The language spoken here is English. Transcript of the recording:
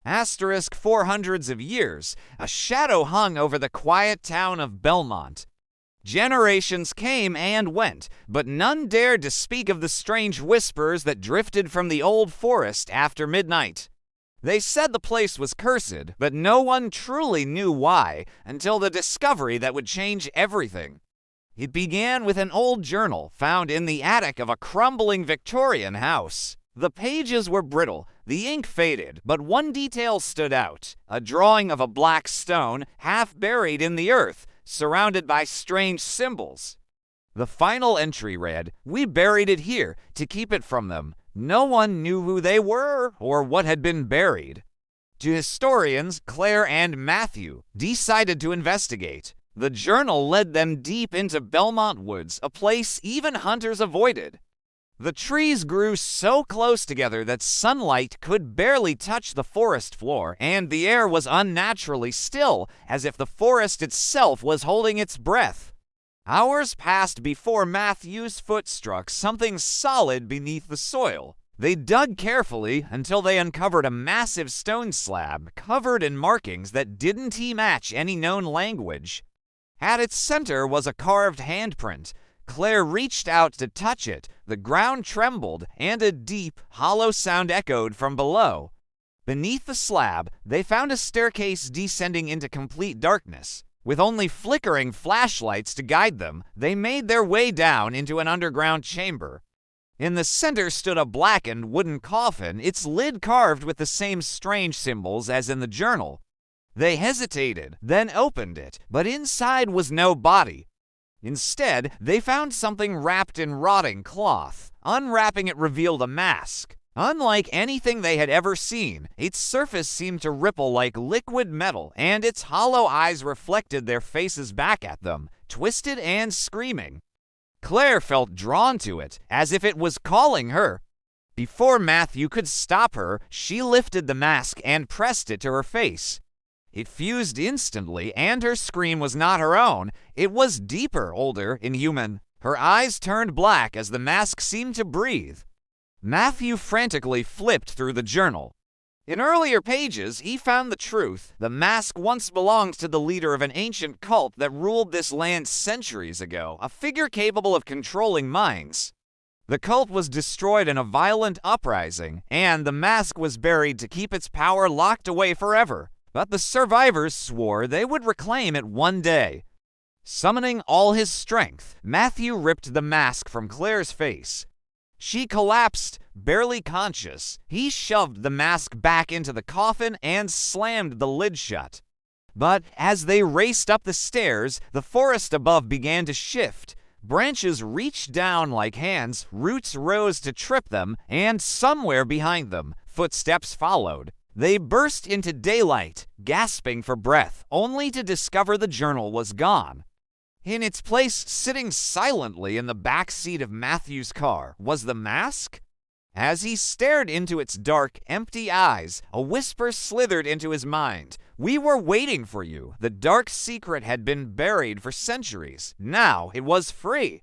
Asterisk 400s of years, a shadow hung over the quiet town of Belmont. Generations came and went, but none dared to speak of the strange whispers that drifted from the old forest after midnight. They said the place was cursed, but no one truly knew why until the discovery that would change everything. It began with an old journal found in the attic of a crumbling Victorian house. The pages were brittle, the ink faded, but one detail stood out: a drawing of a black stone, half buried in the earth, surrounded by strange symbols. The final entry read, "We buried it here to keep it from them. No one knew who they were or what had been buried." To historians, Claire and Matthew decided to investigate. The journal led them deep into Belmont Woods, a place even hunters avoided. The trees grew so close together that sunlight could barely touch the forest floor, and the air was unnaturally still, as if the forest itself was holding its breath. Hours passed before Matthew's foot struck something solid beneath the soil. They dug carefully until they uncovered a massive stone slab covered in markings that didn't match any known language. At its center was a carved handprint. Claire reached out to touch it. The ground trembled, and a deep, hollow sound echoed from below. Beneath the slab, they found a staircase descending into complete darkness. With only flickering flashlights to guide them, they made their way down into an underground chamber. In the center stood a blackened wooden coffin, its lid carved with the same strange symbols as in the journal. They hesitated, then opened it, but inside was no body. Instead, they found something wrapped in rotting cloth. Unwrapping it revealed a mask. Unlike anything they had ever seen, its surface seemed to ripple like liquid metal, and its hollow eyes reflected their faces back at them, twisted and screaming. Claire felt drawn to it, as if it was calling her. Before Matthew could stop her, she lifted the mask and pressed it to her face. It fused instantly, and her scream was not her own. It was deeper, older, inhuman. Her eyes turned black as the mask seemed to breathe. Matthew frantically flipped through the journal. In earlier pages, he found the truth. The mask once belonged to the leader of an ancient cult that ruled this land centuries ago, a figure capable of controlling minds. The cult was destroyed in a violent uprising, and the mask was buried to keep its power locked away forever. But the survivors swore they would reclaim it one day. Summoning all his strength, Matthew ripped the mask from Claire's face. She collapsed, barely conscious. He shoved the mask back into the coffin and slammed the lid shut. But as they raced up the stairs, the forest above began to shift. Branches reached down like hands, roots rose to trip them, and somewhere behind them, footsteps followed. They burst into daylight, gasping for breath, only to discover the journal was gone. In its place, sitting silently in the back seat of Matthew's car, was the mask. As he stared into its dark, empty eyes, a whisper slithered into his mind. "We were waiting for you." The dark secret had been buried for centuries. Now it was free.